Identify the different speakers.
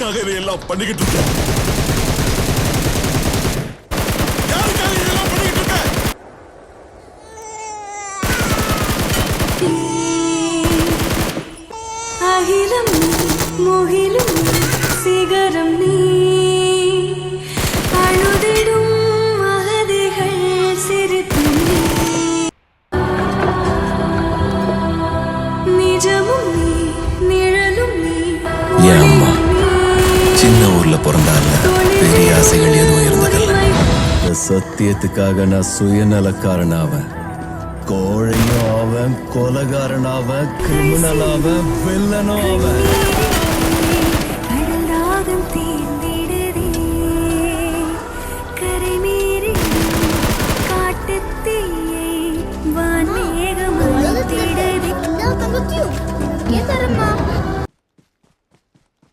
Speaker 1: யாருக்காக இதையெல்லாம் பண்ணிக்கிட்டு இருக்க? யாருக்காக இதெல்லாம் பண்ணிக்கிட்டு இருக்க?
Speaker 2: அகிலம் முகிலும் சிகரம் நீ அழுதிடும் அகதிகள் சிரித்து நிஜமும் நீ நிழலும் நீ.
Speaker 3: என் அம்மா சின்ன ஊர்ல பிறந்தால பெரிய ஆசைகள் எதுவும் இருந்ததில்லை. இந்த சத்தியத்துக்காக நான் சுயநலக்காரன் ஆவேன், கோழையும் ஆவேன், கொலகாரன் ஆவேன், கிரிமினல் ஆவேன், வில்லனும் ஆவேன்.